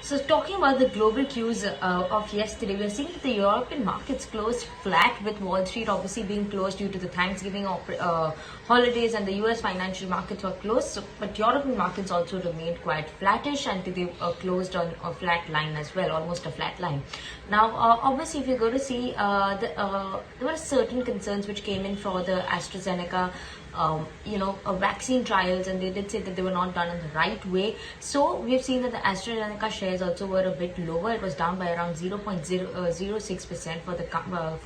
So talking about the global cues of yesterday, we are seeing that the European markets closed flat, with Wall Street obviously being closed due to the Thanksgiving holidays, and the US financial markets were closed. But European markets also remained quite flattish, and they closed on a flat line as well, almost a flat line. Now, obviously, if you're going to see, there were certain concerns which came in for the AstraZeneca vaccine trials, and they did say that they were not done in the right way. So we've seen that the AstraZeneca shares also were a bit lower. It was down by around 0.006% for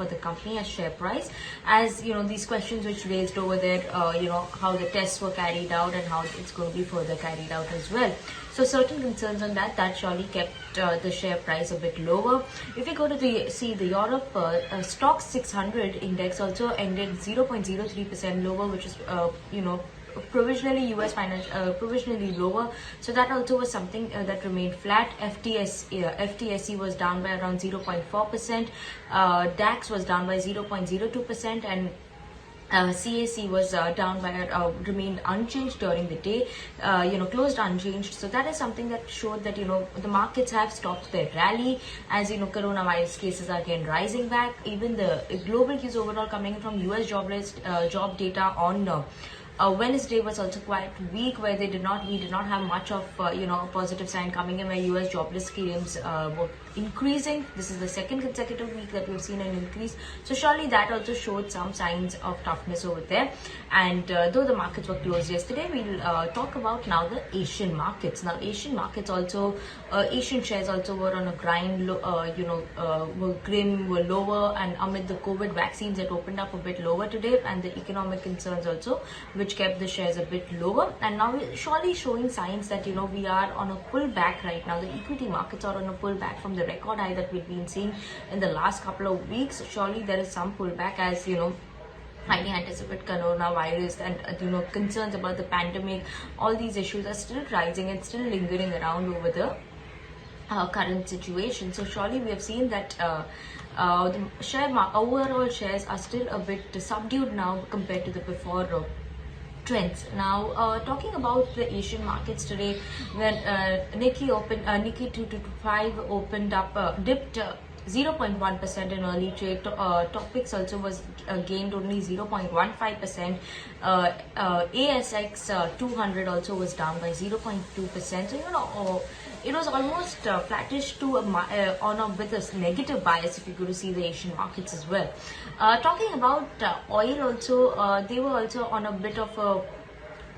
the company as share price, as these questions which raised over there, how the tests were carried out and how it's going to be further carried out as well. So certain concerns on that surely kept the share price a bit lower. If we go to the Europe Stoxx 600 index also ended 0.03% lower, which is provisionally provisionally lower. So that also was something that remained flat. FTSE was down by around 0.4%. DAX was down by 0.02%, and CAC was down by remained unchanged during the day, closed unchanged. So that is something that showed that the markets have stopped their rally, as coronavirus cases are again rising back. Even the global cues overall coming from US job data on Wednesday was also quite weak, where we did not have much of a positive sign coming in, where US jobless claims were increasing. This is the second consecutive week that we've seen an increase. So surely that also showed some signs of toughness over there. And though the markets were closed yesterday, we'll talk about now the Asian markets. Now Asian markets also, Asian shares also were on a grind, were grim, were lower, and amid the COVID vaccines, it opened up a bit lower today, and the economic concerns also, which kept the shares a bit lower. And now we're surely showing signs that we are on a pullback right now. The equity markets are on a pullback from the record high that we've been seeing in the last couple of weeks. Surely there is some pullback, as highly anticipate coronavirus and concerns about the pandemic. All these issues are still rising and still lingering around over the current situation. So surely we have seen that the overall shares are still a bit subdued now compared to the before trends. Now, talking about the Asian markets today, when Nikkei 225 opened up, dipped 0.1% in early trade. Topics also was gained only 0.15%. ASX 200 also was down by 0.2%. So it was almost flattish to with a negative bias if you go to see the Asian markets as well. Talking about oil also, they were also on a bit of a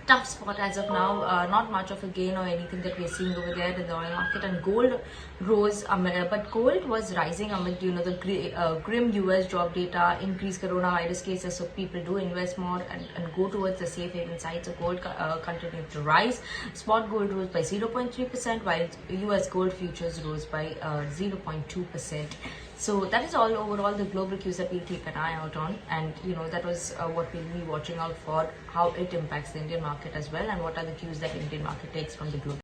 tough spot as of now. Not much of a gain or anything that we're seeing over there in the oil market. And gold rose, but gold was rising amid the grim US job data, increased coronavirus cases, so people do invest more and go towards the safe haven side. So gold continued to rise. Spot gold rose by 0.3%, while US gold futures rose by 0.2%. So that is all overall the global cues that we'll keep an eye out on, and that was what we'll be watching out for, how it impacts the Indian market as well, and what are the cues that Indian market takes from the global.